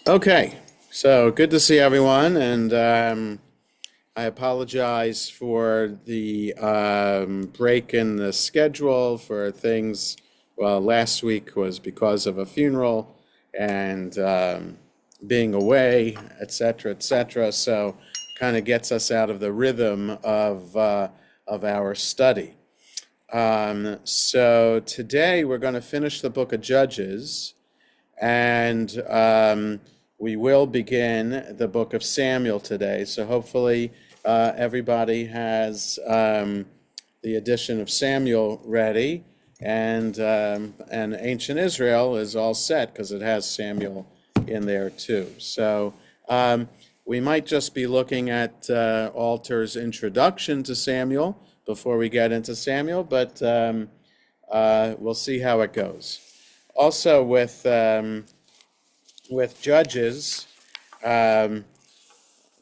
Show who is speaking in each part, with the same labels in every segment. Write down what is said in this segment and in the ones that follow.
Speaker 1: Okay, so good to see everyone, and I apologize for the break in the schedule for things. Well, last week was because of a funeral and being away, et cetera, et cetera. So, kind of gets us out of the rhythm of our study. So today we're going to finish the book of Judges. And we will begin the book of Samuel today. So hopefully everybody has the edition of Samuel ready, and Ancient Israel is all set because it has Samuel in there too. So we might just be looking at Alter's introduction to Samuel before we get into Samuel, but we'll see how it goes. Also, with Judges, um,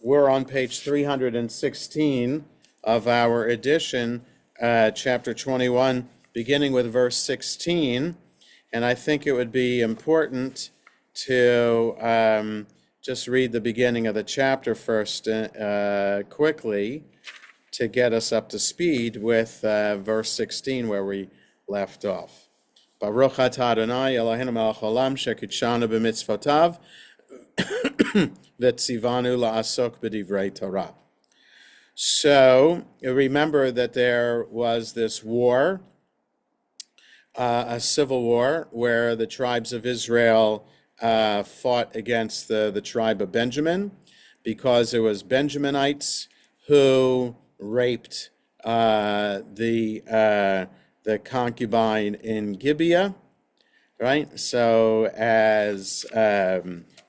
Speaker 1: we're on page 316 of our edition, chapter 21, beginning with verse 16. And I think it would be important to just read the beginning of the chapter first quickly to get us up to speed with verse 16 where we left off. Baruch atah Adonai Eloheinu melech haolam shekidshanu b'mitzvotav v'tzivanu la'asok b'divrei Torah. So remember that there was this war, a civil war, where the tribes of Israel fought against the tribe of Benjamin because it was Benjaminites who raped the concubine in Gibeah, right? So as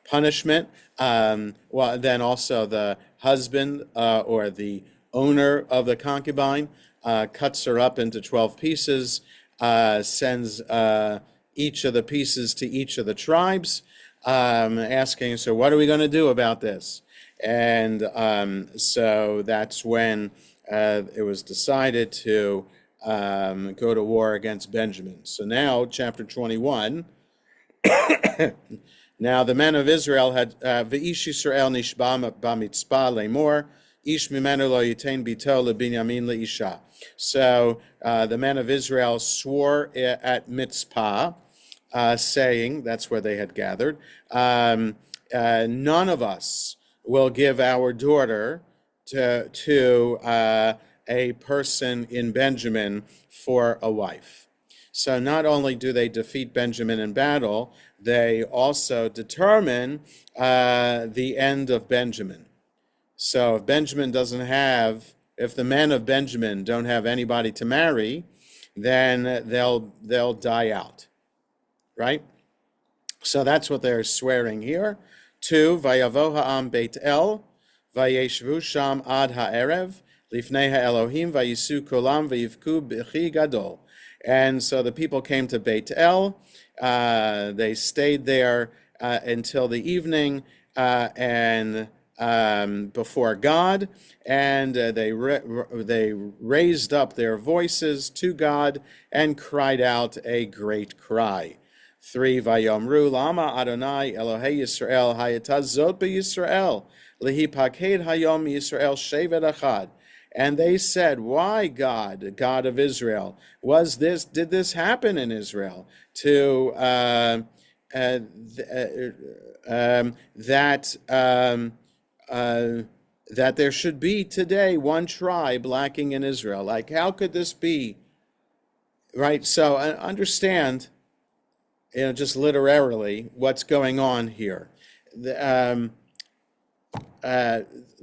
Speaker 1: punishment, well, then also the husband or the owner of the concubine cuts her up into 12 pieces, sends each of the pieces to each of the tribes, asking, so what are we going to do about this? And so that's when it was decided to go to war against Benjamin. So now, chapter 21, now the men of Israel had, V'ish Yisrael nishba b'mitzpah lemor, ish mimenu lo yitain bito lebinyamin leisha. So the men of Israel swore at Mitzpah, saying, that's where they had gathered, none of us will give our daughter to a person in Benjamin for a wife. So not only do they defeat Benjamin in battle, they also determine the end of Benjamin. So if Benjamin doesn't have, if the men of Benjamin don't have anybody to marry, then they'll die out, right? So that's what they're swearing here. 2, Vayavo ha'am Beit El, Vayeshvu sham ad ha'erev, Lifnei ha'Elohim vayisu kolam vayivku b'chi gadol. And so the people came to Beit El. They stayed there until the evening and before God, and they raised up their voices to God and cried out a great cry. 3, Vayomru lama Adonai Elohei Yisrael hayatah zot b'Yisrael lehipaked hayom Yisrael shevet achad. And they said, why God, God of Israel, did this happen in Israel to that there should be today one tribe lacking in Israel? Like, how could this be? Right? So understand, just literarily what's going on here.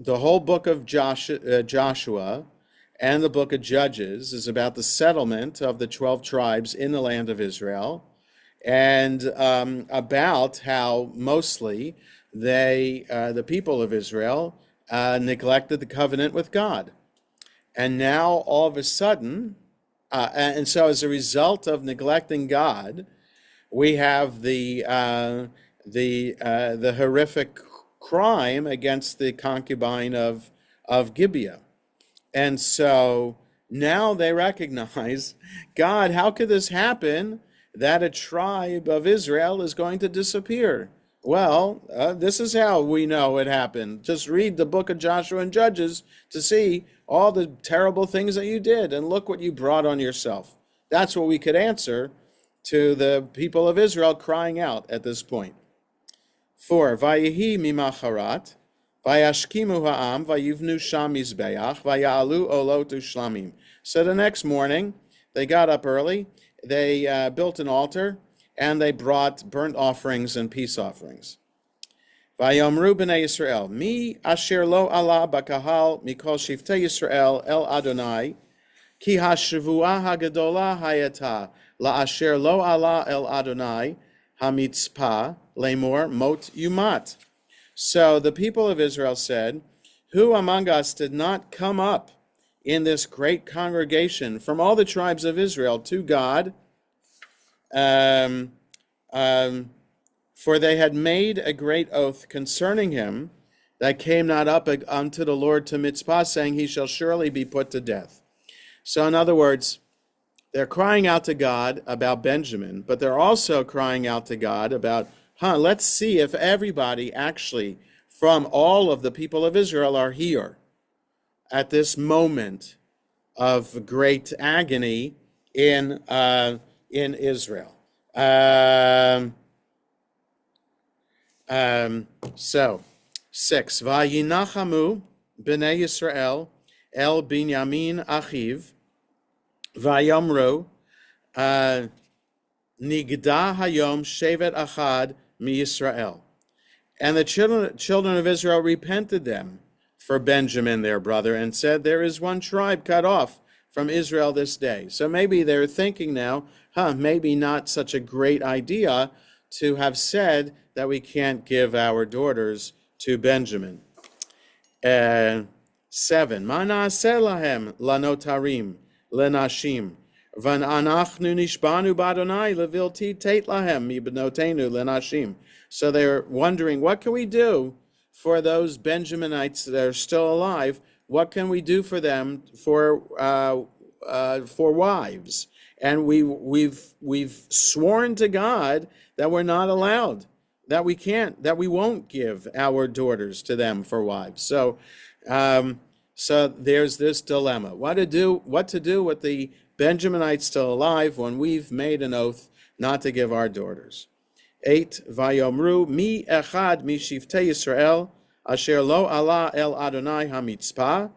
Speaker 1: The whole book of Joshua and the book of Judges is about the settlement of the 12 tribes in the land of Israel, and about how mostly the people of Israel neglected the covenant with God. And now all of a sudden, and so as a result of neglecting God, we have the horrific crime against the concubine of Gibeah. And so now they recognize, God, how could this happen that a tribe of Israel is going to disappear? Well, this is how we know it happened. Just read the book of Joshua and Judges to see all the terrible things that you did, and look what you brought on yourself. That's what we could answer to the people of Israel crying out at this point. 4. Vayehi mimacharat, vayashkimu ha'am, vayivnu sham mizbeach, vayalu olot ushlamim. So the next morning, they got up early, they built an altar, and they brought burnt offerings and peace offerings. Vayomru b'nei Yisrael, mi asher lo ala bakahal mikol shiftei Yisrael el Adonai, ki hashavua hagadola hayata la asher lo ala el Adonai hamitzpah lemor mot yumat. So the people of Israel said, who among us did not come up in this great congregation from all the tribes of Israel to God, for they had made a great oath concerning him that came not up unto the Lord to Mitzpah, saying, he shall surely be put to death. So in other words, they're crying out to God about Benjamin, but they're also crying out to God about, let's see if everybody actually from all of the people of Israel are here at this moment of great agony in Israel. So, 6. Vayinachamu b'nei Yisrael el Binyamin achiv, vayomru nigda hayom shevet achad mi Yisrael. And the children of Israel repented them for Benjamin their brother, and said, there is one tribe cut off from Israel this day. So maybe they're thinking now, maybe not such a great idea to have said that we can't give our daughters to Benjamin. 7. Ma na'aseh lahem lanotarim lenashim v'anachnu nishbanu b'Adonai levilti tet lahem mibnotenu lenashim. So they're wondering, what can we do for those Benjaminites that are still alive? What can we do for them for wives? And we've sworn to God that we're not allowed, that we can't, that we won't give our daughters to them for wives. So there's this dilemma: what to do with the Benjaminites still alive when we've made an oath not to give our daughters. 8. Vayomru mi echad mi shiftei Yisrael asher lo ala el Adonai hamitzpah,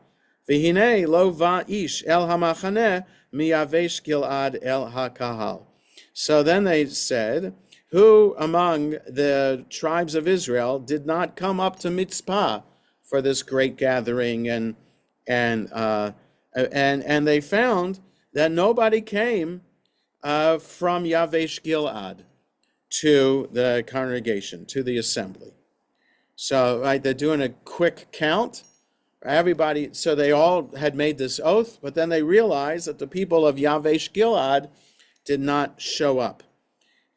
Speaker 1: v'hinei lo va ish el hamachaneh mi Yavesh Gilad el hakahal. So then they said, who among the tribes of Israel did not come up to Mitzpah for this great gathering? And they found that nobody came from Yavesh Gilad to the congregation, to the assembly. So they're doing a quick count. Everybody, so they all had made this oath, but then they realized that the people of Yavesh Gilad did not show up.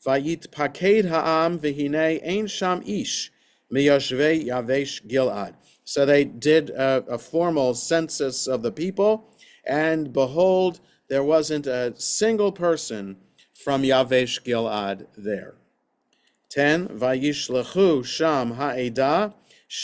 Speaker 1: Vayit paked ha'am v'hinei ein sham ish miyoshvei Yavesh Gilad. So they did a formal census of the people, and behold, there wasn't a single person from Yavesh Gilad there. 10. Vayishlechu sham ha'edah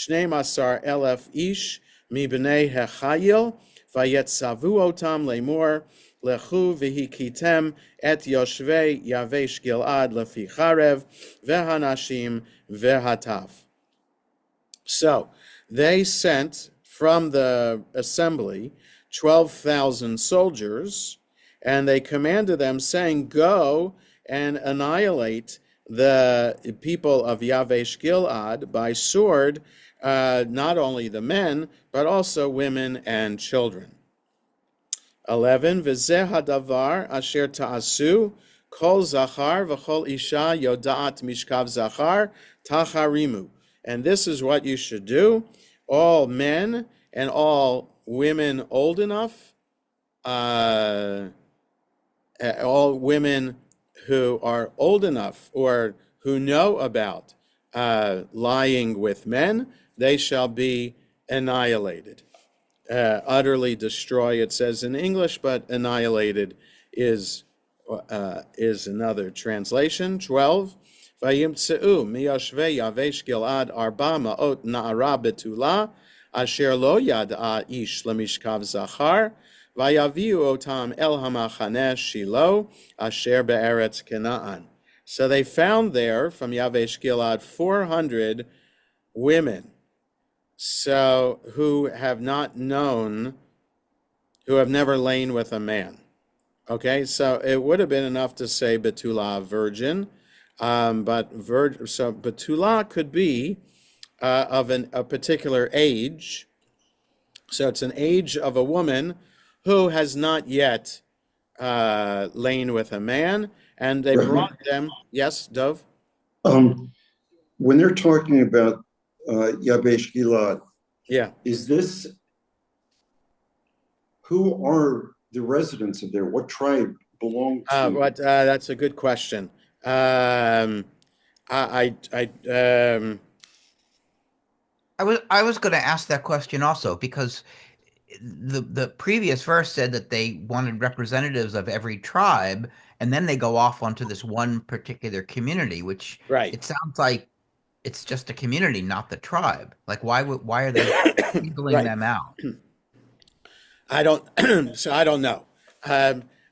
Speaker 1: 12,000 ish mi b'nei hechayil vayetzavu otam lemor lechu v'hikitem et yoshvei Yavesh Gilad lefi charev v'hanashim v'hatav. So they sent from the assembly 12,000 soldiers, and they commanded them, saying, go and annihilate the people of Yavesh Gilad by sword, not only the men, but also women and children. 11. V'zeh hadavar asher ta'asu kol zachar v'chol isha yodaat mishkav zachar tacharimu. And this is what you should do. All men and all women old enough, all women who are old enough or who know about lying with men, they shall be annihilated. Utterly destroy, it says in English, but annihilated is another translation. 12. Vayimtzeu miyoshvei Yavesh Gilad arba ma'ot na'ara betula, asher lo yad'a ish lemishkav zachar, vayaviu otam el hamachaneh Shiloh, asher be'eretz Canaan. So they found there from Yavesh Gilad 400 women, so who have not known, who have never lain with a man. Okay, so it would have been enough to say Betula, virgin, so Betula could be of a particular age. So it's an age of a woman who has not yet lain with a man, and they brought them. Yes, Dov?
Speaker 2: When they're talking about Yabesh Gilad,
Speaker 1: Yeah.
Speaker 2: is this, who are the residents of there? What tribe belong to?
Speaker 1: That's a good question. I
Speaker 3: was going to ask that question also, because the previous verse said that they wanted representatives of every tribe, and then they go off onto this one particular community, which
Speaker 1: Right.
Speaker 3: it sounds like it's just a community, not the tribe. Like, why are they singling
Speaker 1: Right.
Speaker 3: them out?
Speaker 1: I don't know.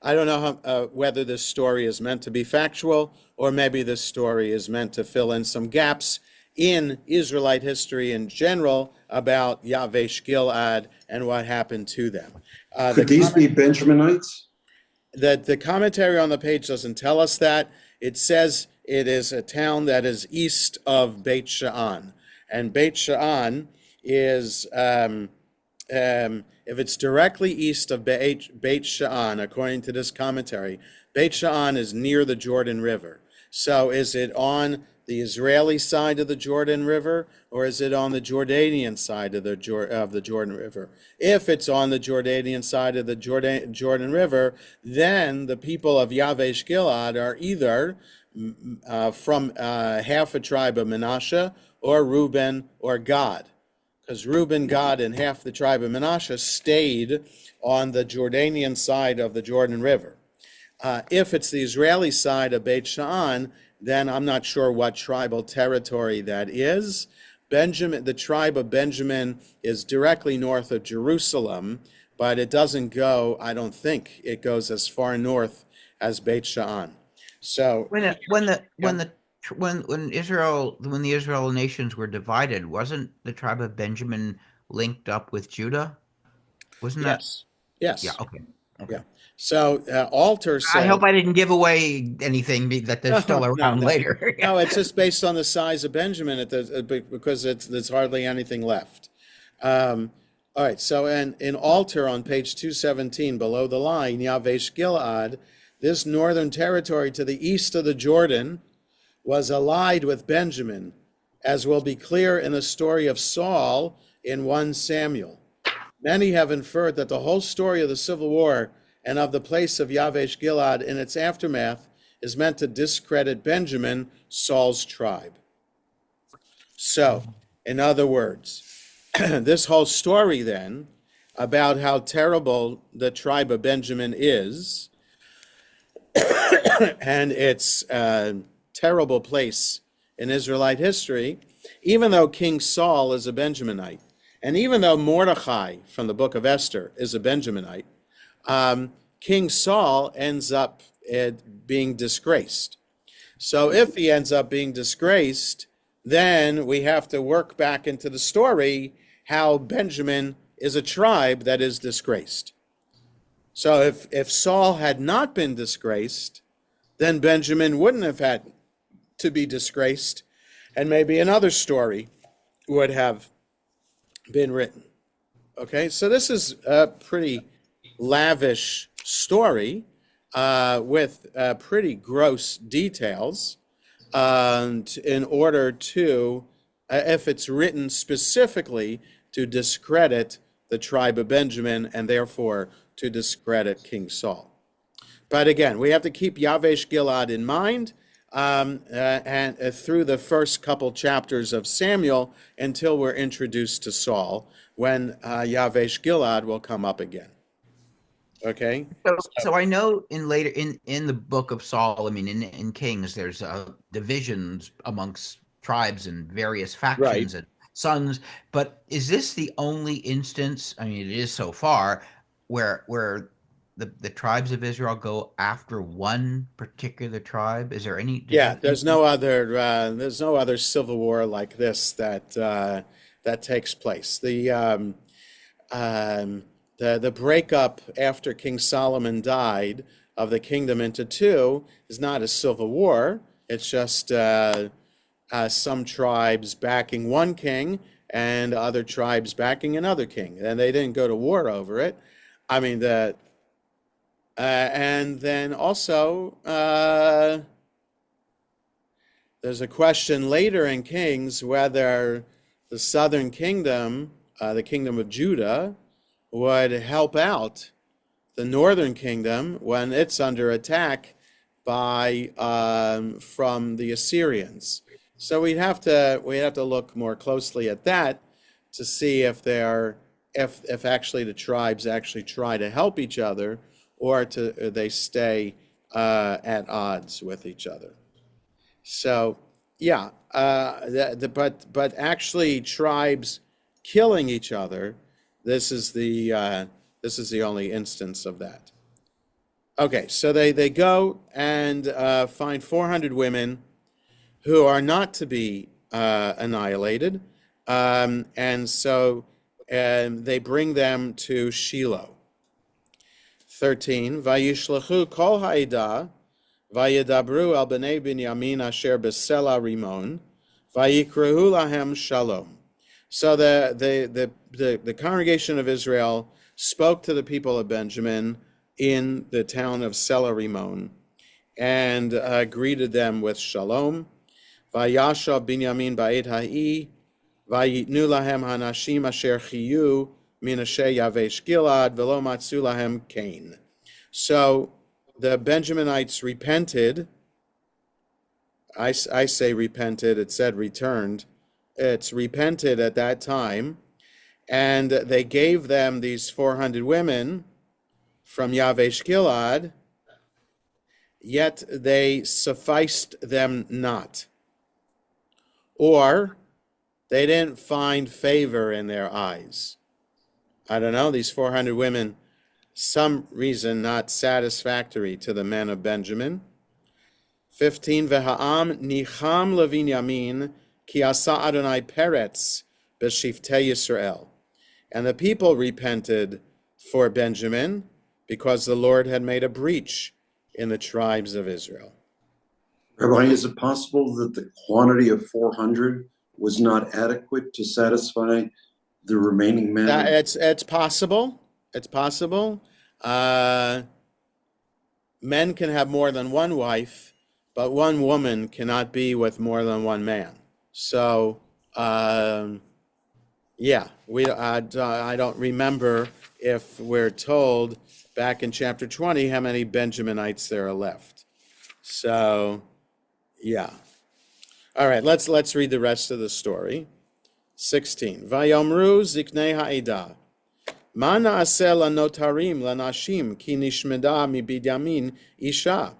Speaker 1: I don't know whether this story is meant to be factual, or maybe this story is meant to fill in some gaps in Israelite history in general about Yavesh Gilad and what happened to them.
Speaker 2: Could these be Benjaminites?
Speaker 1: The commentary on the page doesn't tell us that. It says it is a town that is east of Beit Sha'an. And Beit Sha'an is, if it's directly east of Beit Sha'an, according to this commentary, Beit Sha'an is near the Jordan River. So is it on the Israeli side of the Jordan River, or is it on the Jordanian side of the Jordan River? If it's on the Jordanian side of the Jordan River, then the people of Yavesh Gilad are either from half a tribe of Manasseh, or Reuben, or Gad. Because Reuben, Gad, and half the tribe of Manasseh stayed on the Jordanian side of the Jordan River. If it's the Israeli side of Beit Sha'an, then I'm not sure what tribal territory that is. The tribe of Benjamin is directly north of Jerusalem, but it doesn't go, I don't think it goes as far north as Beit Sha'an. So
Speaker 3: when the Israel nations were divided, wasn't the tribe of Benjamin linked up with Judah? Wasn't that?
Speaker 1: Yes.
Speaker 3: Yeah. Okay.
Speaker 1: Yeah. So Alter said,
Speaker 3: I hope I didn't give away anything that they're still around later.
Speaker 1: No, it's just based on the size of Benjamin, because there's hardly anything left. All right, so in Alter on page 217, below the line, Yavesh Gilad, this northern territory to the east of the Jordan, was allied with Benjamin, as will be clear in the story of Saul in 1 Samuel. Many have inferred that the whole story of the civil war and of the place of Yavesh Gilad in its aftermath is meant to discredit Benjamin, Saul's tribe. So, in other words, this whole story then about how terrible the tribe of Benjamin is and its terrible place in Israelite history, even though King Saul is a Benjaminite, and even though Mordechai from the book of Esther is a Benjaminite, King Saul ends up being disgraced. So if he ends up being disgraced, then we have to work back into the story how Benjamin is a tribe that is disgraced. So if Saul had not been disgraced, then Benjamin wouldn't have had to be disgraced, and maybe another story would have been written. Okay, so this is a pretty lavish story with pretty gross details, and in order to, if it's written specifically to discredit the tribe of Benjamin and therefore to discredit King Saul. But again, we have to keep Yavesh Gilad in mind and through the first couple chapters of Samuel until we're introduced to Saul, when Yavesh Gilad will come up again. Okay.
Speaker 3: So I know in the book of Solomon in Kings, there's divisions amongst tribes and various
Speaker 1: Right.
Speaker 3: factions and sons. But is this the only instance? I mean, it is so far where the tribes of Israel go after one particular tribe. Is there any? Does
Speaker 1: Yeah,
Speaker 3: that instance?
Speaker 1: there's no other civil war like this that takes place. Um, the breakup after King Solomon died of the kingdom into two is not a civil war. It's just some tribes backing one king and other tribes backing another king, and they didn't go to war over it. I mean and then also there's a question later in Kings whether the southern kingdom, the kingdom of Judah, would help out the northern kingdom when it's under attack by from the Assyrians. So we'd have to look more closely at that to see if actually the tribes actually try to help each other or they stay at odds with each other. So yeah, but actually tribes killing each other. This is the only instance of that. Okay, so they go and find 400 women who are not to be annihilated, and so they bring them to Shiloh. 13. Vayishlachu kol ha'edah vayedabru al bnei Binyamin asher besela rimon vayikrehu lahem shalom. So the congregation of Israel spoke to the people of Benjamin in the town of Sela Rimon and greeted them with shalom. Vayashav Binyamin ba'et ha'i vayitnu lahem hanashim asher chiyu minashe yavesh Gilad velo matzu lahem kain. So the Benjaminites repented. I say repented, it said returned. It's repented at that time, and they gave them these 400 women from Yavesh Gilad, yet they sufficed them not. Or they didn't find favor in their eyes. I don't know, these 400 women, some reason not satisfactory to the men of Benjamin. 15, V'ha'am nicham levinyamin ki asa Adonai peretz b'shiftei Yisrael. And the people repented for Benjamin because the Lord had made a breach in the tribes of Israel.
Speaker 2: Rabbi, is it possible that the quantity of 400 was not adequate to satisfy the remaining men?
Speaker 1: It's possible. It's possible. Men can have more than one wife, but one woman cannot be with more than one man. So, yeah, I don't remember if we're told back in chapter 20 how many Benjaminites there are left. So, yeah. All right, let's read the rest of the story. 16. Vayomru ziknei ha'edah. Ma na'aseh lanotarim lanashim ki nishmeda mibidyamin isha.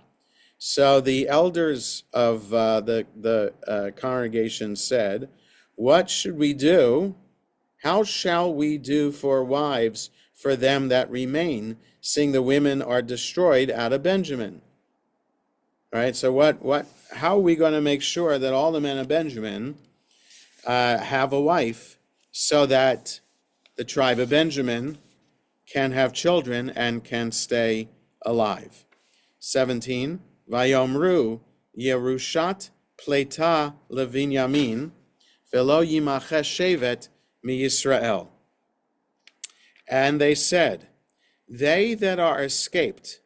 Speaker 1: So the elders of the congregation said, "What should we do? How shall we do for wives for them that remain, seeing the women are destroyed out of Benjamin?" All right. So how are we going to make sure that all the men of Benjamin have a wife, so that the tribe of Benjamin can have children and can stay alive? 17. Vayomru Yerushat Pleta Levinyamin Velo Yimachesh Shevet Mi Yisrael. And they said, they that are escaped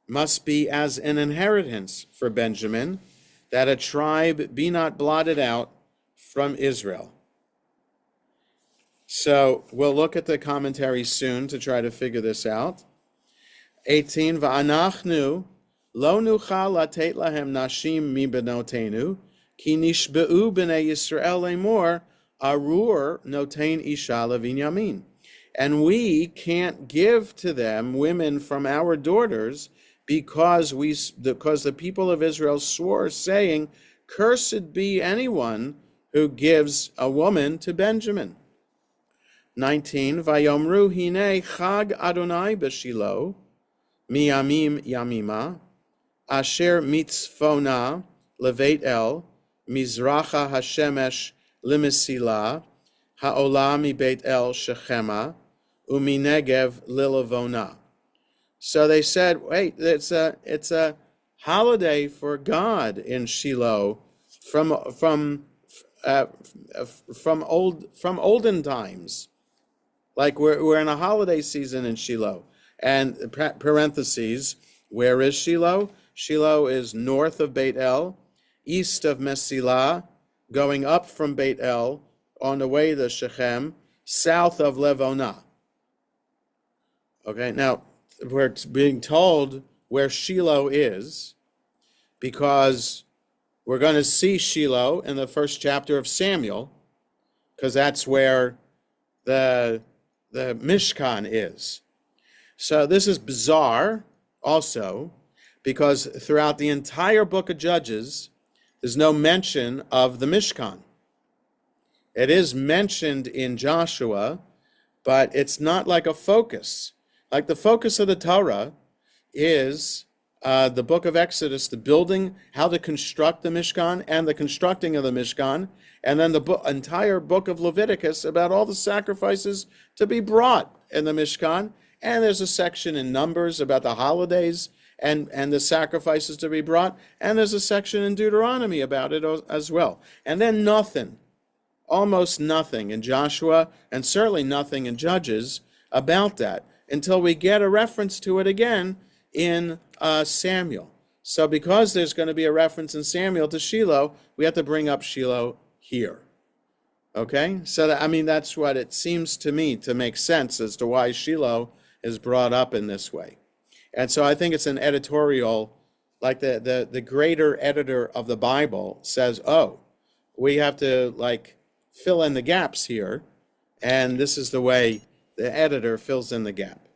Speaker 1: must be as an inheritance for Benjamin, that a tribe be not blotted out from Israel. So we'll look at the commentary soon to try to figure this out. 18. Va'anachnu lo nuchal latet lahem nashim mi benotenu ki nishbe'u b'nei Yisrael lemor arur noten isha levinyamin. and we can't give to them women from our daughters because the people of Israel swore, saying, "Cursed be anyone who gives a woman to Benjamin." 19, Vayomru hine chag Adonai b'Shilo, miyamim yamima, asher mitzvona levet el, mizracha hashemesh limisila, ha'ola mi Beit El Shechema, uminegev lilavona. So they said, wait, it's a holiday for God in Shiloh from olden times. Like we're in a holiday season in Shiloh. And parentheses, where is Shiloh? Shiloh is north of Beit El, east of Mesilah, going up from Beit El on the way to Shechem, south of Levona. Okay, now we're being told where Shiloh is because we're going to see Shiloh in the first chapter of Samuel, because that's where the Mishkan is. So this is bizarre also, because throughout the entire book of Judges, there's no mention of the Mishkan. It is mentioned in Joshua, but it's not like a focus. Like the focus of the Torah is the book of Exodus, the building, how to construct the Mishkan and the constructing of the Mishkan, and then the entire book of Leviticus about all the sacrifices to be brought in the Mishkan. And there's a section in Numbers about the holidays and the sacrifices to be brought. And there's a section in Deuteronomy about it as well. And then nothing, almost nothing in Joshua, and certainly nothing in Judges about that until we get a reference to it again in Samuel. So because there's going to be a reference in Samuel to Shiloh, we have to bring up Shiloh here. Okay? So, that's what it seems to me to make sense as to why Shiloh is brought up in this way. And so I think it's an editorial, like the greater editor of the Bible says, oh, we have to fill in the gaps here, and this is the way the editor fills in the gap.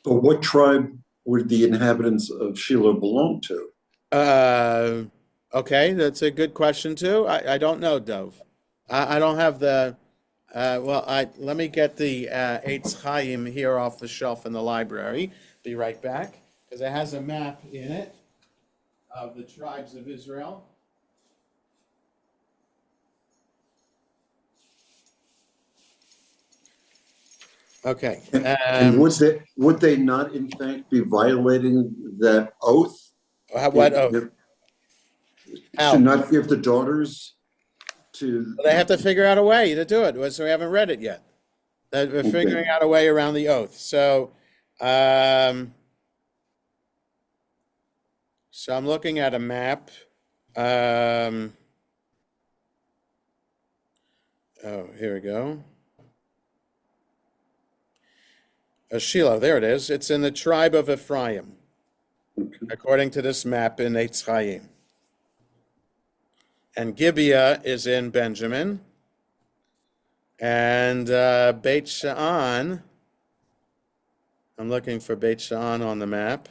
Speaker 2: But what tribe would the inhabitants of Shiloh belong to?
Speaker 1: Okay, that's a good question too. I don't know, Dov. I don't have the, let me get the Eitz Chaim here off the shelf in the library. Be right back, because it has a map in it of the tribes of Israel. Okay.
Speaker 2: And would they not, in fact, be violating that oath?
Speaker 1: What oath?
Speaker 2: To not give the daughters to...
Speaker 1: They have to figure out a way to do it, so we haven't read it yet. We're figuring out a way around the oath. So I'm looking at a map. Oh, here we go. Shiloh, there it is. It's in the tribe of Ephraim, according to this map in Eitz Chaim. And Gibeah is in Benjamin. And Beit Sha'an, I'm looking for Beit Sha'an on the map.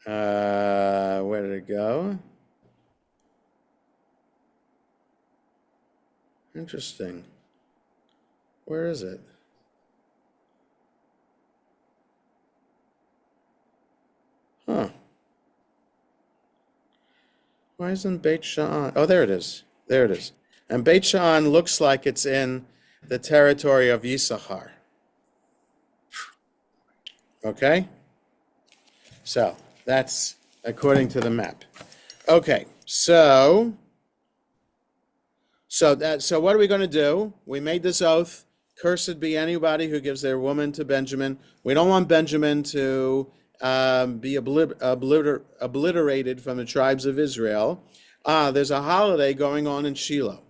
Speaker 1: Where did it go? Interesting. Where is it? Huh. Why isn't Beit Sha'an? Oh, there it is. There it is. And Beit Sha'an looks like it's in the territory of Yisachar. Okay? So, that's according to the map. Okay, so what are we going to do? We made this oath. Cursed be anybody who gives their woman to Benjamin. We don't want Benjamin to be obliterated from the tribes of Israel. There's a holiday going on in Shiloh.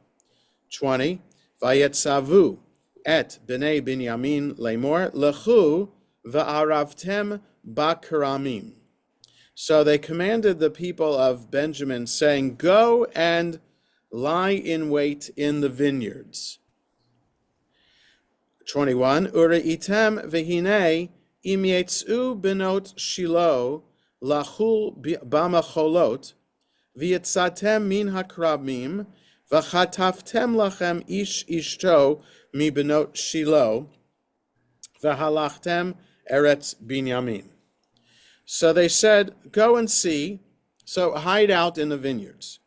Speaker 1: 20. Vayetzavu et bnei Binyamin lemor lechu va'aravtem bakaramim. So they commanded the people of Benjamin, saying, go and lie in wait in the vineyards. 21, Ureitem vehine im yetz'u benot Shilo lachul b'macholot v'yetzatem min hakrabim v'chataftem lachem ish ishto mi benot Shilo v'halachtem eretz Binyamin. So they said, go and see, so hide out in the vineyards,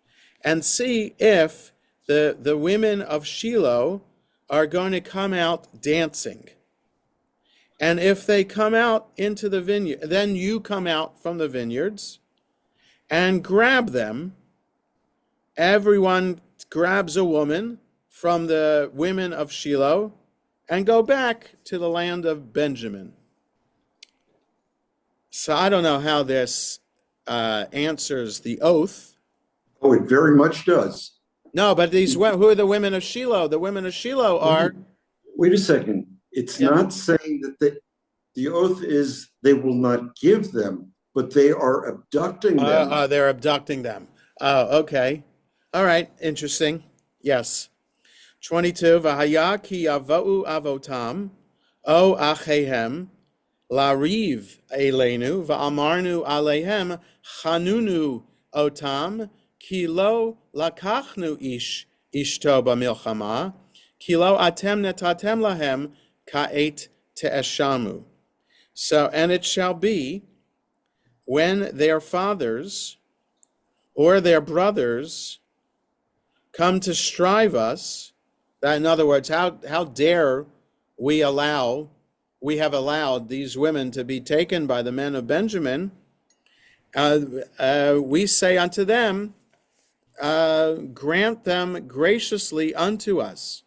Speaker 1: and see if the women of Shiloh are going to come out dancing. And if they come out into the vineyard, then you come out from the vineyards and grab them. Everyone grabs a woman from the women of Shiloh and go back to the land of Benjamin. So I don't know how this answers the oath.
Speaker 2: Oh, it very much does.
Speaker 1: No, but who are the women of Shiloh? The women of Shiloh are...
Speaker 2: Wait a second. It's not saying that the oath is they will not give them, but they are abducting them.
Speaker 1: They're abducting them. Oh, okay. All right. Interesting. Yes. 22. V'haya ki yava'u avotam o achehem lariv elenu va'amarnu aleihem chanunu otam ki lo lakachnu ishto b'milchama ki lo atem netatem lahem ka'et te'eshamu. So, and it shall be when their fathers or their brothers come to strive us, that in other words, how dare we have allowed these women to be taken by the men of Benjamin, we say unto them, grant them graciously unto us,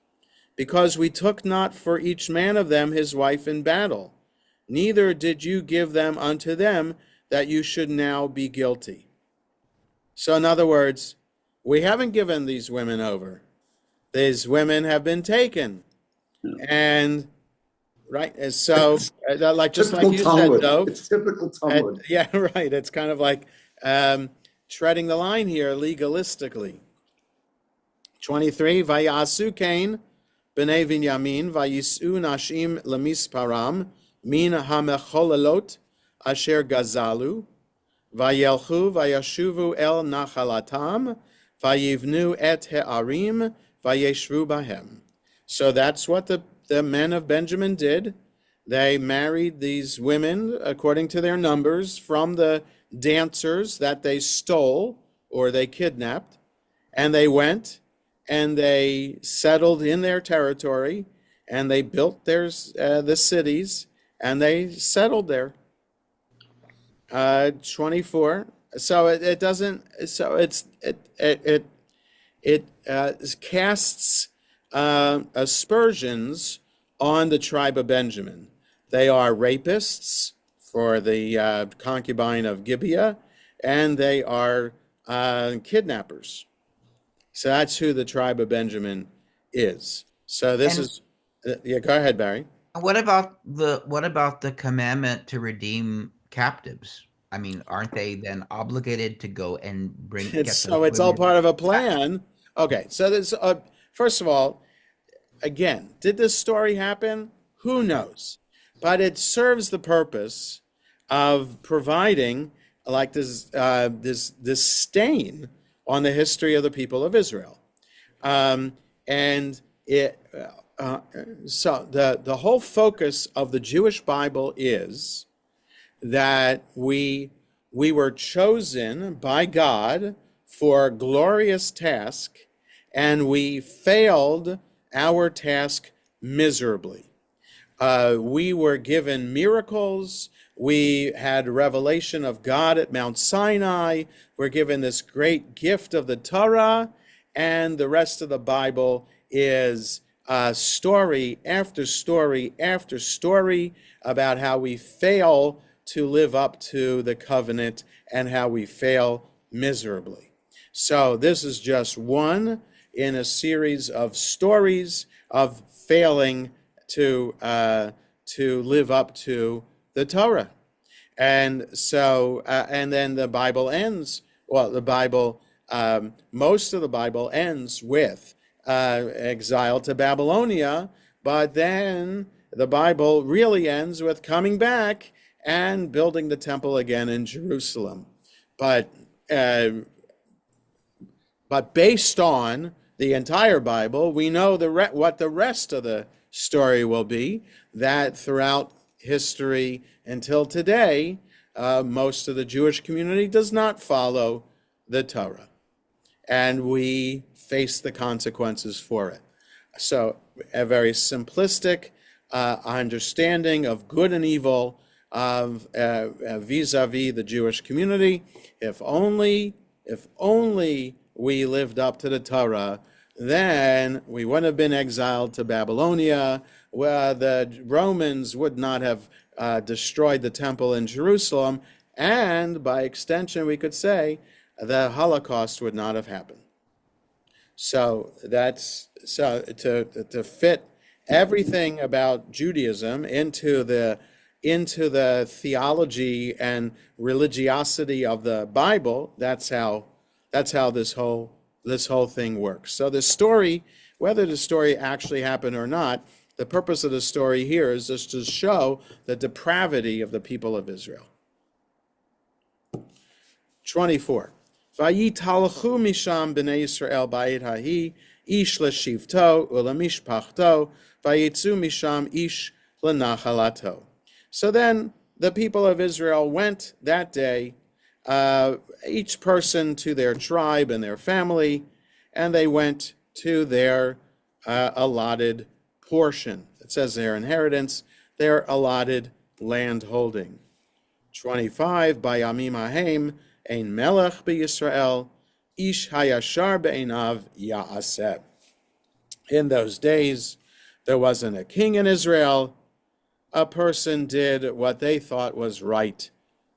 Speaker 1: because we took not for each man of them his wife in battle, neither did you give them unto them, that you should now be guilty. So in other words, we haven't given these women over. These women have been taken. And right, so like just like you said, Dov.
Speaker 2: It's typical Talmud.
Speaker 1: Yeah, right. It's kind of like treading the line here legalistically. 23, Vayasu Cain, B'nai Binyamin, Vayisu Nashim Lemisparam, Min HaMecholelot, Asher Gazalu, Vayelchu, Vayashuvu El Nachalatam, Vayivnu Et He'arim, Vayeshvu Bahem. So that's what the men of Benjamin did. They married these women according to their numbers from the dancers that they stole or they kidnapped, and they went and they settled in their territory, and they built the cities, and they settled there. 24. So it doesn't. So it casts aspersions on the tribe of Benjamin. They are rapists for the concubine of Gibeah, and they are kidnappers. So that's who the tribe of Benjamin is. So this is. Yeah, go ahead, Barry.
Speaker 3: What about the commandment to redeem captives? I mean, aren't they then obligated to go and bring?
Speaker 1: It's all part of a plan. Okay, so this first of all, again, did this story happen? Who knows? But it serves the purpose of providing like this stain on the history of the people of Israel, and it. So the whole focus of the Jewish Bible is that we were chosen by God for a glorious task, and we failed our task miserably. We were given miracles. We had revelation of God at Mount Sinai. We're given this great gift of the Torah, and the rest of the Bible is story after story after story about how we fail to live up to the covenant and how we fail miserably. So this is just one in a series of stories of failing to live up to the Torah. And so, and then the Bible ends, well, the Bible, most of the Bible ends with exile to Babylonia, But then the Bible really ends with coming back and building the temple again in Jerusalem. But uh, based on the entire Bible, we know what the rest of the story will be, that throughout history until today, most of the Jewish community does not follow the Torah, and we face the consequences for it. So a very simplistic understanding of good and evil vis-a-vis the Jewish community. If only we lived up to the Torah, then we wouldn't have been exiled to Babylonia, where the Romans would not have destroyed the temple in Jerusalem, and by extension, we could say the Holocaust would not have happened. So to fit everything about Judaism into the theology and religiosity of the Bible, that's how this whole thing works. So the story, whether the story actually happened or not, the purpose of the story here is just to show the depravity of the people of Israel. 24. Vayitalchu misham b'nei Yisrael ba'id hahi ish l'shivto u'lemishpachto vayitzu misham ish l'nachalato. So then the people of Israel went that day, each person to their tribe and their family, and they went to their allotted portion. It says their inheritance, their allotted land holding. 25, Bayamim hahem ein melech b'Yisrael, ish hayashar be'einav ya'aseh. In those days, there wasn't a king in Israel. A person did what they thought was right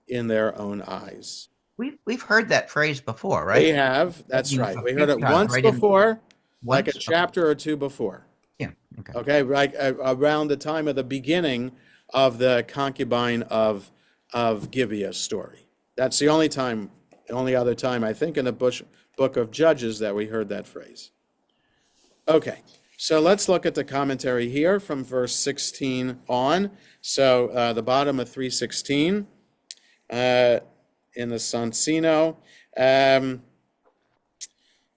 Speaker 1: in their own eyes.
Speaker 3: We've heard that phrase before, right?
Speaker 1: We have. That's right. We heard it once before, like a chapter or two before.
Speaker 3: Yeah.
Speaker 1: Okay, right around the time of the beginning of the concubine of Gibeah story. That's the only other time I think in the book of Judges that we heard that phrase. Okay, so let's look at the commentary here from verse 16 on. So the bottom of 316 in the Sansino.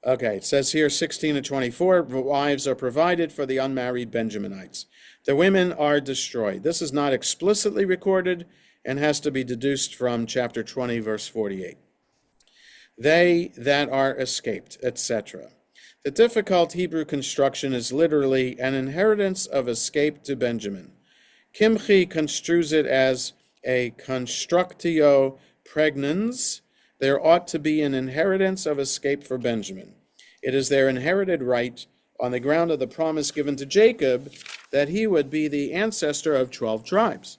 Speaker 1: Okay, it says here 16 to 24, wives are provided for the unmarried Benjaminites. The women are destroyed. This is not explicitly recorded and has to be deduced from chapter 20, verse 48. They that are escaped, etc. The difficult Hebrew construction is literally an inheritance of escape to Benjamin. Kimchi construes it as a constructio pregnans. There ought to be an inheritance of escape for Benjamin. It is their inherited right on the ground of the promise given to Jacob that he would be the ancestor of 12 tribes.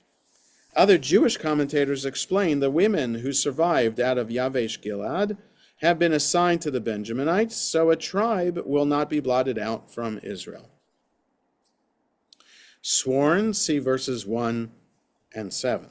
Speaker 1: Other Jewish commentators explain the women who survived out of Yavesh Gilad have been assigned to the Benjaminites, so a tribe will not be blotted out from Israel. Sworn, see verses 1 and 7.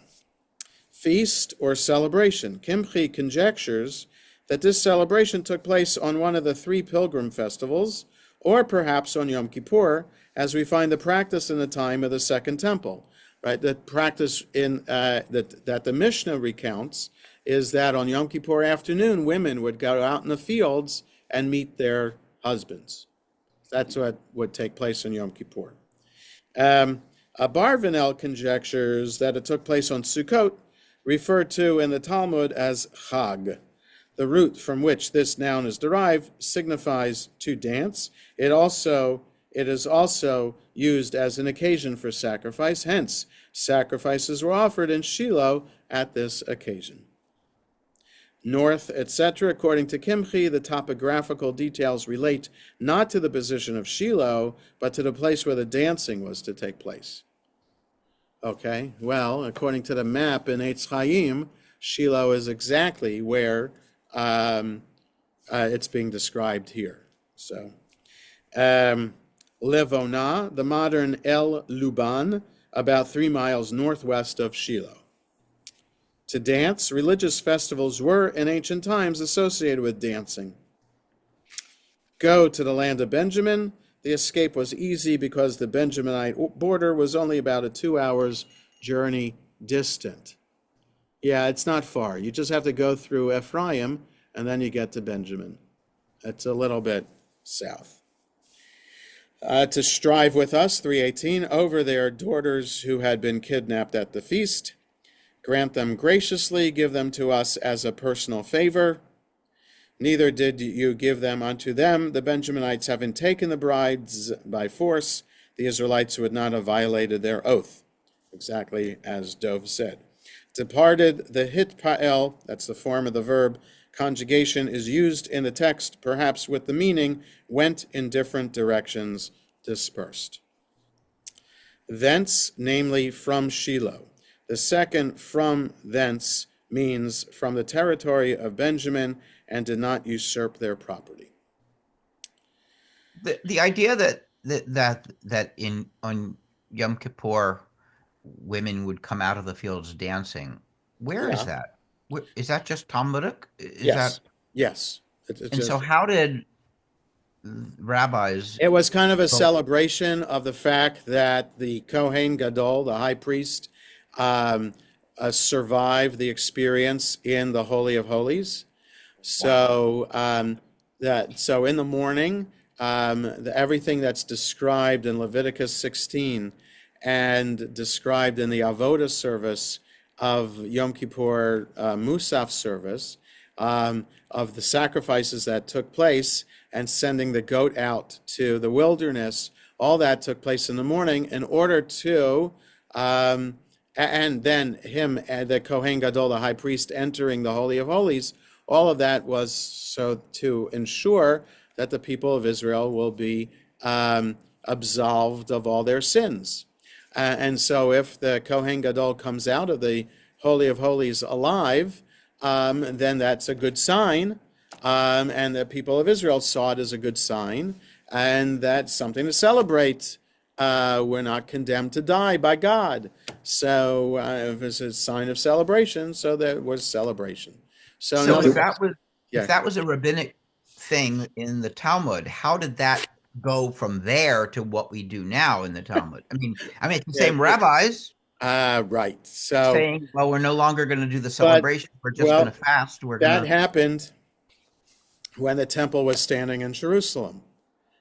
Speaker 1: Feast or celebration. Kimchi conjectures that this celebration took place on one of the 3 pilgrim festivals, or perhaps on Yom Kippur, as we find the practice in the time of the Second Temple. Right, the practice in that the Mishnah recounts is that on Yom Kippur afternoon, women would go out in the fields and meet their husbands. That's what would take place on Yom Kippur. Abarvanel conjectures that it took place on Sukkot, referred to in the Talmud as Chag. The root from which this noun is derived signifies to dance. It is also used as an occasion for sacrifice. Hence, sacrifices were offered in Shiloh at this occasion. North, etc. According to Kimchi, the topographical details relate not to the position of Shiloh, but to the place where the dancing was to take place. Okay, well, according to the map in Eitz Chaim, Shiloh is exactly where it's being described here. So, Levona, the modern El Luban, about 3 miles northwest of Shiloh. To dance, religious festivals were in ancient times associated with dancing. Go to the land of Benjamin. the escape was easy because the Benjaminite border was only about a 2 hours journey distant. Yeah, it's not far. You just have to go through Ephraim and then you get to Benjamin. It's a little bit south. To strive with us, 3:18, over their daughters who had been kidnapped at the feast. Grant them graciously, give them to us as a personal favor. Neither did you give them unto them, the Benjaminites having taken the brides by force, the Israelites would not have violated their oath, exactly as Dov said. Departed the hitpael, that's the form of the verb, conjugation is used in the text, perhaps with the meaning, went in different directions, dispersed. Thence, namely from Shiloh. The second from thence means from the territory of Benjamin and did not usurp their property.
Speaker 3: The idea that on Yom Kippur women would come out of the fields dancing, where is that? Is that just Talmudic?
Speaker 1: Yes. Yes.
Speaker 3: And so how did rabbis...
Speaker 1: It was kind of a celebration of the fact that the Kohen Gadol, the high priest, survived the experience in the Holy of Holies. So so in the morning, everything that's described in Leviticus 16 and described in the Avodah service of Yom Kippur Musaf service, of the sacrifices that took place and sending the goat out to the wilderness, all that took place in the morning in order to, and then the Kohen Gadol, the high priest, entering the Holy of Holies, all of that was so to ensure that the people of Israel will be absolved of all their sins. And so if the Kohen Gadol comes out of the Holy of Holies alive, then that's a good sign. And the people of Israel saw it as a good sign. And that's something to celebrate. We're not condemned to die by God. So it was a sign of celebration, so there was celebration.
Speaker 3: So if that was a rabbinic thing in the Talmud, how did that go from there to what we do now in the Talmud? I mean, it's the same rabbis.
Speaker 1: Right. So
Speaker 3: saying, well, we're no longer going to do the celebration. We're just going to fast.
Speaker 1: That happened when the temple was standing in Jerusalem.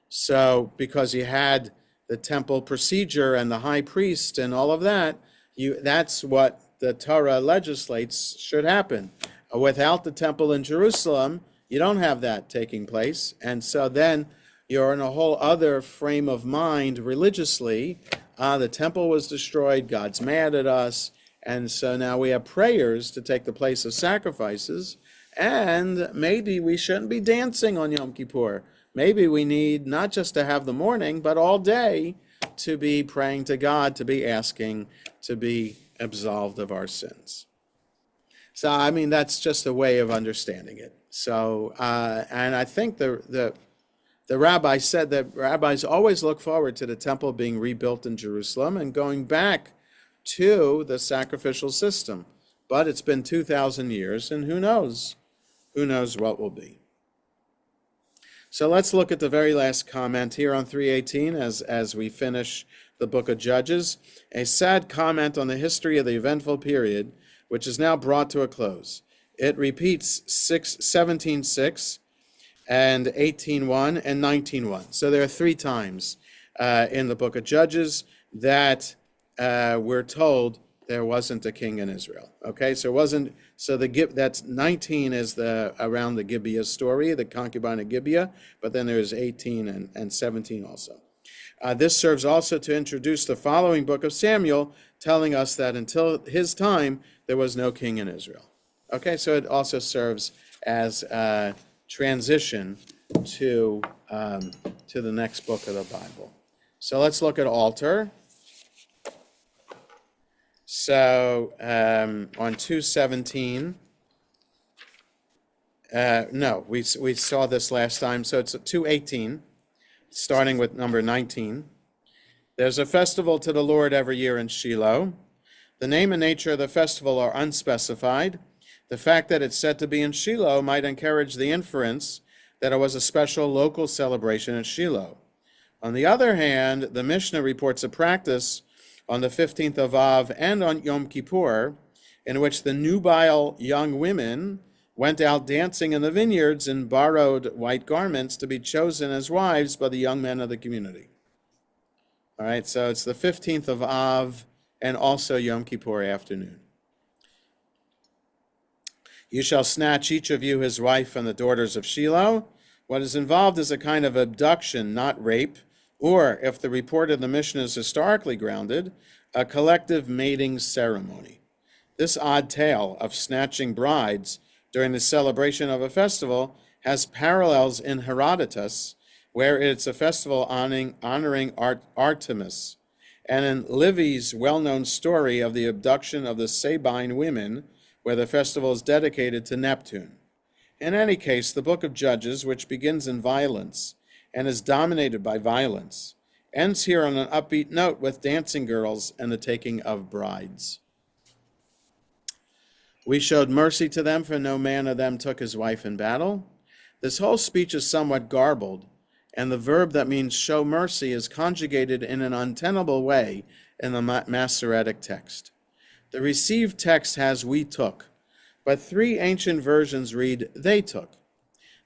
Speaker 1: So because you had the temple procedure and the high priest and all of that, that's what the Torah legislates should happen. Without the temple in Jerusalem, you don't have that taking place. And so then you're in a whole other frame of mind religiously. The temple was destroyed. God's mad at us. And so now we have prayers to take the place of sacrifices. And maybe we shouldn't be dancing on Yom Kippur. Maybe we need not just to have the morning, but all day to be praying to God, to be asking to be absolved of our sins. So, that's just a way of understanding it. So, and I think the rabbi said that rabbis always look forward to the temple being rebuilt in Jerusalem and going back to the sacrificial system. But it's been 2,000 years, and who knows? Who knows what will be? So let's look at the very last comment here on 3:18 as we finish the book of Judges. A sad comment on the history of the eventful period, which is now brought to a close. It repeats 17:6 and 18:1 and 19:1. So there are 3 times in the book of Judges that we're told there wasn't a king in Israel. Okay, so it wasn't. So that's 19 is around the Gibeah story, the concubine of Gibeah, but then there's 18 and 17 also. This serves also to introduce the following book of Samuel, telling us that until his time there was no king in Israel. Okay, so it also serves as a transition to the next book of the Bible. So let's look at altar. So on 2:17, no, we saw this last time. So it's 2:18, starting with number 19. There's a festival to the Lord every year in Shiloh. The name and nature of the festival are unspecified. The fact that it's said to be in Shiloh might encourage the inference that it was a special local celebration in Shiloh. On the other hand, the Mishnah reports a practice on the 15th of Av and on Yom Kippur, in which the nubile young women went out dancing in the vineyards in borrowed white garments to be chosen as wives by the young men of the community. All right, so it's the 15th of Av and also Yom Kippur afternoon. You shall snatch each of you his wife and the daughters of Shiloh. What is involved is a kind of abduction, not rape, or, if the report of the Mishnah is historically grounded, a collective mating ceremony. This odd tale of snatching brides during the celebration of a festival has parallels in Herodotus, where it's a festival honoring Artemis, and in Livy's well-known story of the abduction of the Sabine women, where the festival is dedicated to Neptune. In any case, the book of Judges, which begins in violence and is dominated by violence, ends here on an upbeat note with dancing girls and the taking of brides. We showed mercy to them, for no man of them took his wife in battle. This whole speech is somewhat garbled, and the verb that means show mercy is conjugated in an untenable way in the Masoretic text. The received text has we took, but three ancient versions read they took.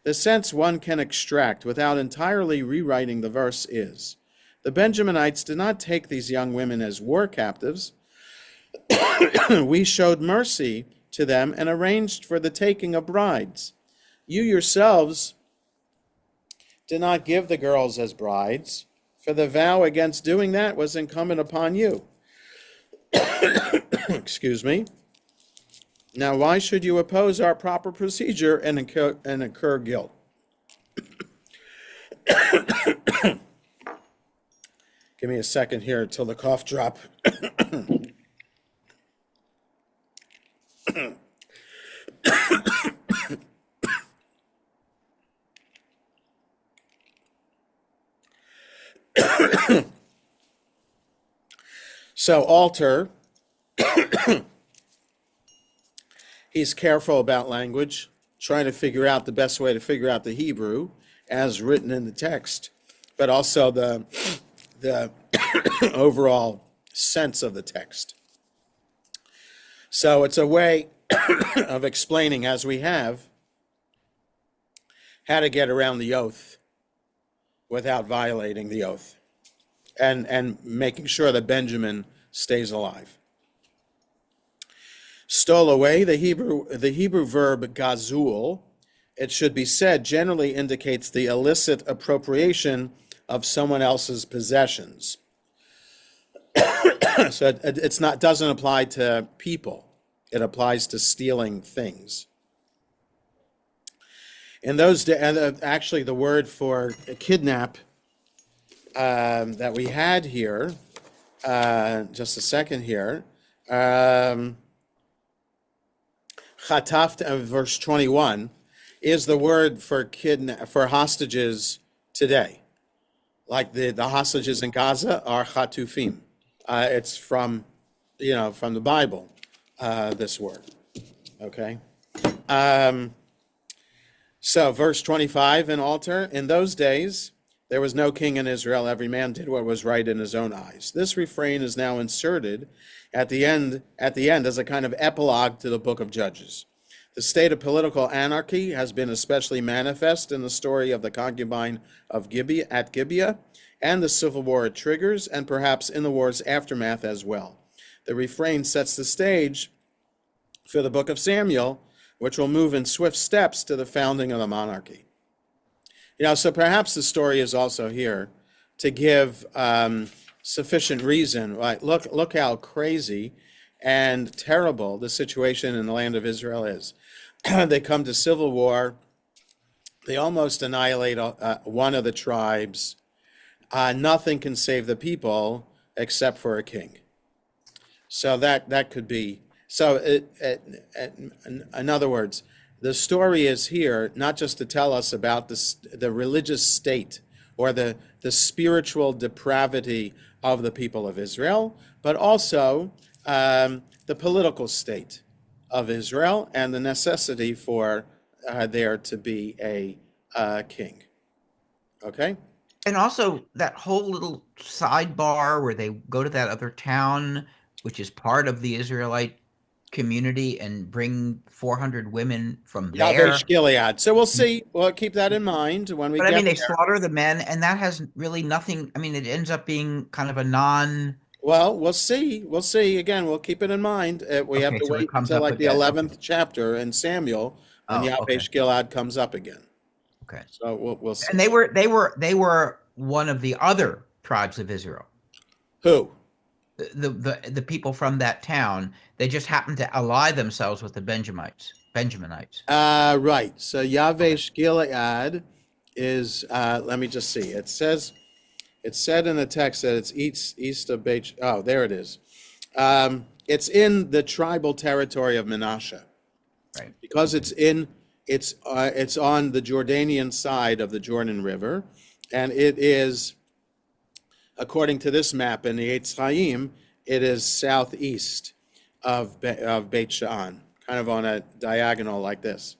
Speaker 1: The sense one can extract without entirely rewriting the verse is, the Benjaminites did not take these young women as war captives. We showed mercy to them and arranged for the taking of brides. You yourselves did not give the girls as brides, for the vow against doing that was incumbent upon you. Excuse me. Now, why should you oppose our proper procedure and incur guilt? Give me a second here until the cough drop. So, Alter, he's careful about language, trying to figure out the best way to figure out the Hebrew as written in the text, but also the overall sense of the text. So it's a way of explaining, as we have, how to get around the oath without violating the oath, and making sure that Benjamin stays alive. Stole away, the Hebrew verb gazul, it should be said, generally indicates the illicit appropriation of someone else's possessions. So doesn't apply to people. It applies to stealing things. In those days, actually, the word for kidnap that we had here, just a second here, chataft, verse 21, is the word for hostages today. Like the hostages in Gaza are chatufim. It's from the Bible, this word. Okay. So verse 25 in Alter, in those days, there was no king in Israel. Every man did what was right in his own eyes. This refrain is now inserted at the end as a kind of epilogue to the book of Judges. The state of political anarchy has been especially manifest in the story of the concubine of Gibeah and the civil war it triggers, and perhaps in the war's aftermath as well. The refrain sets the stage for the book of Samuel, which will move in swift steps to the founding of the monarchy. So perhaps the story is also here to give sufficient reason. Right? Look how crazy and terrible the situation in the land of Israel is. They come to civil war. They almost annihilate one of the tribes. Nothing can save the people except for a king. So that could be. So in other words, the story is here not just to tell us about the religious state or the spiritual depravity of the people of Israel, but also the political state of Israel and the necessity for there to be a king. Okay?
Speaker 3: And also that whole little sidebar where they go to that other town, which is part of the Israelite community, and bring 400 women from
Speaker 1: Yavesh
Speaker 3: there.
Speaker 1: Gilead. So we'll see. We'll keep that in mind when we
Speaker 3: But I
Speaker 1: get
Speaker 3: mean, they
Speaker 1: there.
Speaker 3: slaughter the men, and that has really nothing. I mean, it ends up being kind of a non.
Speaker 1: Well, we'll see. We'll see. Again, we'll keep it in mind. We have
Speaker 3: Okay,
Speaker 1: to
Speaker 3: so it
Speaker 1: wait
Speaker 3: comes
Speaker 1: until
Speaker 3: up
Speaker 1: like the
Speaker 3: again. Okay.
Speaker 1: 11th chapter in Samuel when
Speaker 3: Oh, okay.
Speaker 1: Yavesh Gilead comes up again.
Speaker 3: Okay.
Speaker 1: So we'll see.
Speaker 3: And they were one of the other tribes of Israel.
Speaker 1: Who?
Speaker 3: The people from that town, they just happened to ally themselves with the Benjaminites.
Speaker 1: Right. So
Speaker 3: Okay.
Speaker 1: Yavesh Gilead is, let me just see. It said in the text that it's east of Beit. Oh, there it is. It's in the tribal territory of Menashe
Speaker 3: Right.
Speaker 1: because it's on the Jordanian side of the Jordan River, and it is, according to this map in the Eitz Chaim, it is southeast of Beit Sha'an, kind of on a diagonal like this.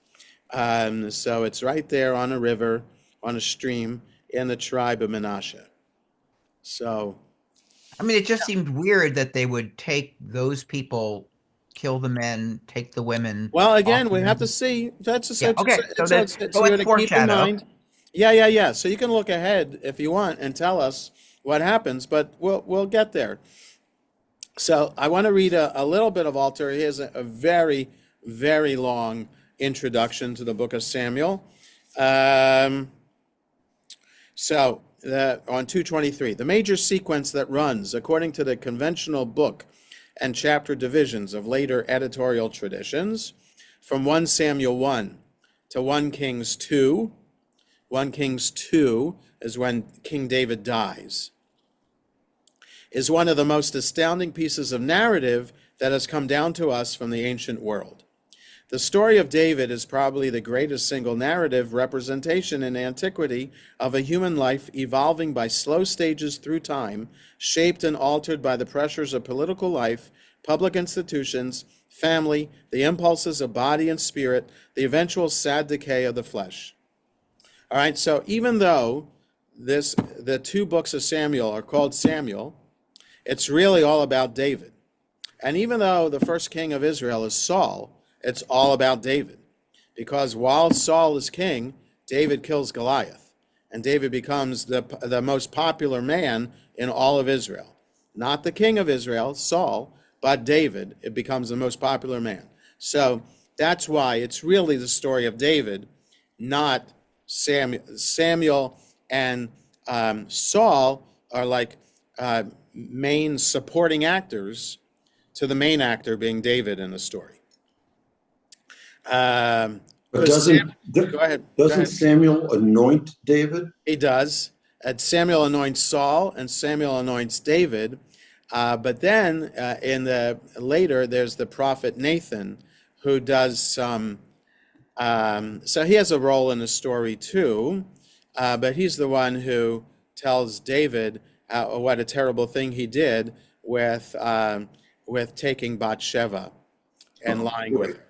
Speaker 1: So it's right there on a river, on a stream in the tribe of Menashe. So,
Speaker 3: I mean, it just seemed weird that they would take those people, kill the men, take the women
Speaker 1: well,
Speaker 3: off
Speaker 1: again,
Speaker 3: the
Speaker 1: we have to
Speaker 3: men.
Speaker 1: see. That's just,
Speaker 3: Yeah. Okay. So that
Speaker 1: it's
Speaker 3: so
Speaker 1: you
Speaker 3: let's
Speaker 1: to keep in
Speaker 3: foreshadow.
Speaker 1: mind. Yeah. So you can look ahead if you want and tell us what happens, but we'll get there. So I want to read a little bit of Alter. Here's a very, very long introduction to the book of Samuel. Um, on 223, the major sequence that runs according to the conventional book and chapter divisions of later editorial traditions from 1 Samuel 1 to 1 Kings 2. 1 Kings 2 is when King David dies, is one of the most astounding pieces of narrative that has come down to us from the ancient world. The story of David is probably the greatest single narrative representation in antiquity of a human life evolving by slow stages through time, shaped and altered by the pressures of political life, public institutions, family, the impulses of body and spirit, the eventual sad decay of the flesh. All right, so even though the two books of Samuel are called Samuel, it's really all about David. And even though the first king of Israel is Saul, it's all about David. Because while Saul is king, David kills Goliath. And David becomes the most popular man in all of Israel. Not the king of Israel, Saul, but David. It becomes the most popular man. So that's why it's really the story of David, not Samuel. Samuel and Saul are like main supporting actors to the main actor being David in the story.
Speaker 2: But
Speaker 1: Go ahead.
Speaker 2: doesn't Samuel anoint David?
Speaker 1: He does. And Samuel anoints Saul, and Samuel anoints David. But then later, there's the prophet Nathan, who does some. So he has a role in the story too, but he's the one who tells David what a terrible thing he did with taking Bathsheba and lying with her.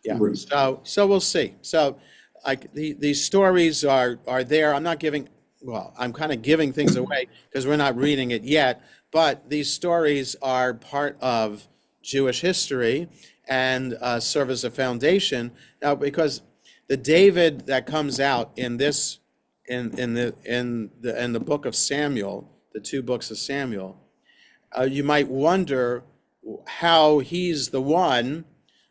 Speaker 1: Yeah.
Speaker 2: Right.
Speaker 1: So we'll see. So like these stories are there. I'm not giving. Well, I'm kind of giving things away because we're not reading it yet. But these stories are part of Jewish history and serve as a foundation. Now, because the David that comes out in this in the book of Samuel, the two books of Samuel, you might wonder how he's the one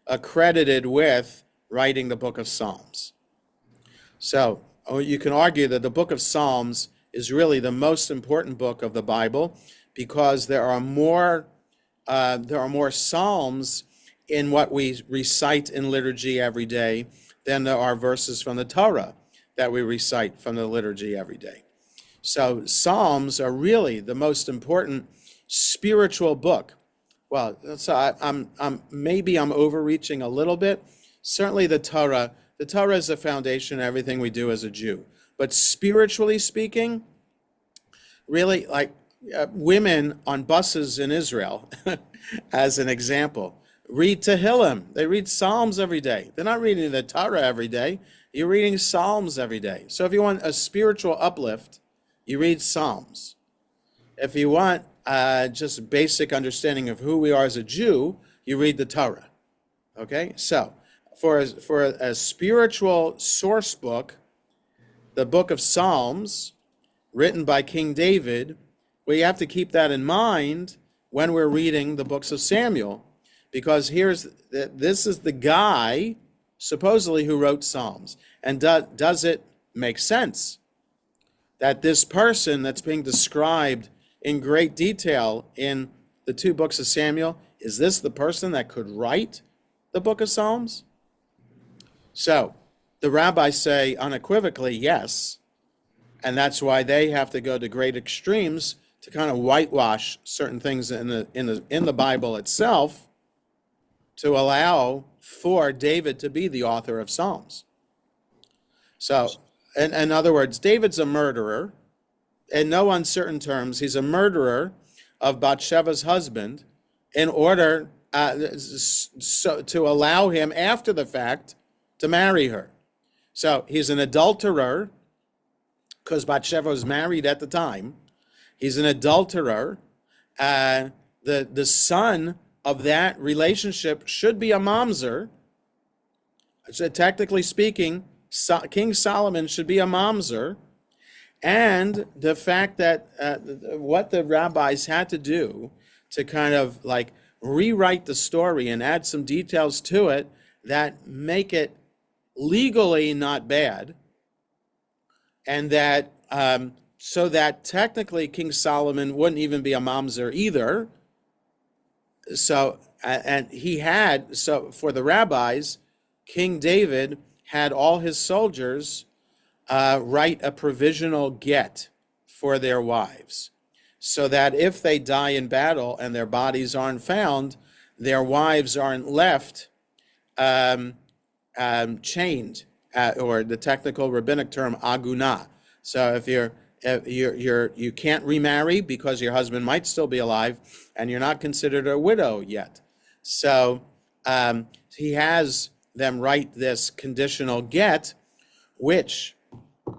Speaker 1: accredited with writing the book of Psalms. So you can argue that the book of Psalms is really the most important book of the Bible because there are more Psalms in what we recite in liturgy every day than there are verses from the Torah that we recite from the liturgy every day. So Psalms are really the most important spiritual book. Well, so I'm overreaching a little bit. Certainly the Torah is the foundation of everything we do as a Jew. But spiritually speaking, really, like women on buses in Israel, as an example, read Tehillim. They read Psalms every day. They're not reading the Torah every day. You're reading Psalms every day. So if you want a spiritual uplift, you read Psalms. If you want just basic understanding of who we are as a Jew, you read the Torah. Okay, so for a spiritual source book, the book of Psalms, written by King David, we have to keep that in mind when we're reading the books of Samuel, because this is the guy supposedly who wrote Psalms. And does it make sense that this person that's being described in great detail in the two books of Samuel, is this the person that could write the book of Psalms? So the rabbis say unequivocally yes, and that's why they have to go to great extremes to kind of whitewash certain things in the Bible itself to allow for David to be the author of Psalms. So, in other words, David's a murderer. In no uncertain terms, he's a murderer of Bathsheba's husband in order to allow him after the fact to marry her. So he's an adulterer because Bathsheba was married at the time. He's an adulterer. The son of that relationship should be a mamzer. So technically speaking, King Solomon should be a mamzer. And the fact that what the rabbis had to do to kind of like rewrite the story and add some details to it that make it legally not bad, and that so that technically King Solomon wouldn't even be a mamzer either. So for the rabbis, King David had all his soldiers write a provisional get for their wives, so that if they die in battle and their bodies aren't found, their wives aren't left chained, or the technical rabbinic term aguna. So if you can't remarry because your husband might still be alive, and you're not considered a widow yet. So he has them write this conditional get, which,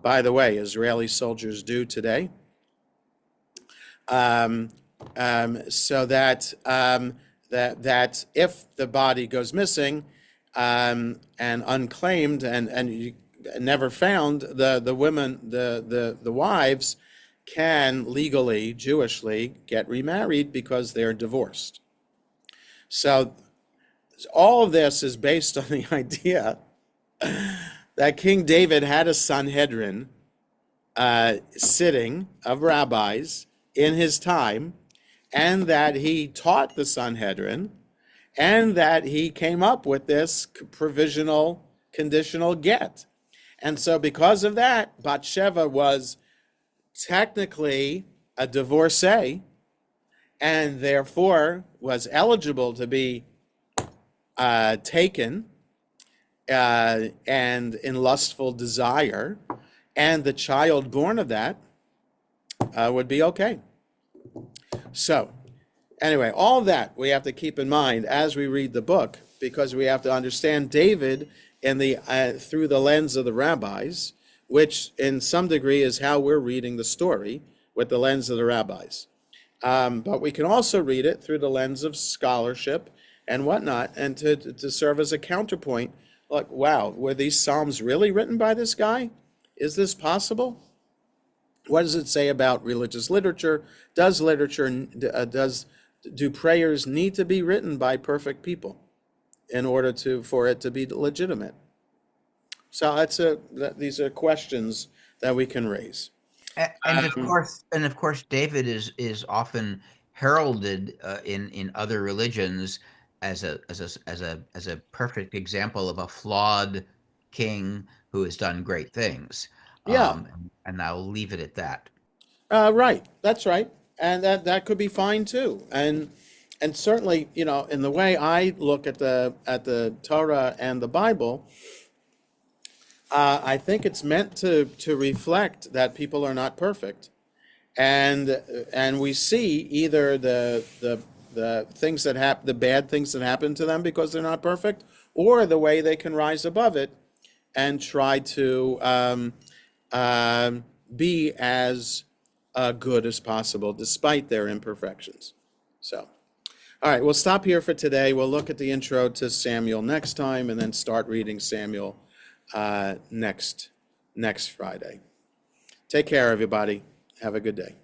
Speaker 1: by the way, Israeli soldiers do today, so that that if the body goes missing and unclaimed and never found, the women, the wives, can legally, Jewishly, get remarried because they're divorced. So all of this is based on the idea that King David had a Sanhedrin sitting of rabbis in his time, and that he taught the Sanhedrin, and that he came up with this provisional conditional get. And so because of that, Bathsheba was technically a divorcee, and therefore was eligible to be taken and in lustful desire, and the child born of that would be okay. So anyway, all that we have to keep in mind as we read the book, because we have to understand David in through the lens of the rabbis, which in some degree is how we're reading the story, with the lens of the rabbis. But we can also read it through the lens of scholarship and whatnot, and to serve as a counterpoint. Like, wow, were these Psalms really written by this guy? Is this possible? What does it say about religious literature? Do prayers need to be written by perfect people in order for it to be legitimate? So these are questions that we can raise.
Speaker 3: And of course, David is often heralded in other religions as a perfect example of a flawed king who has done great things.
Speaker 1: Yeah.
Speaker 3: And I'll leave it at that.
Speaker 1: Right. That's right. And that could be fine too. And certainly, in the way I look at the Torah and the Bible, I think it's meant to reflect that people are not perfect, and we see either the things that happen, the bad things that happen to them because they're not perfect, or the way they can rise above it and try to be as good as possible, despite their imperfections. So, all right, we'll stop here for today. We'll look at the intro to Samuel next time, and then start reading Samuel next Friday. Take care, everybody. Have a good day.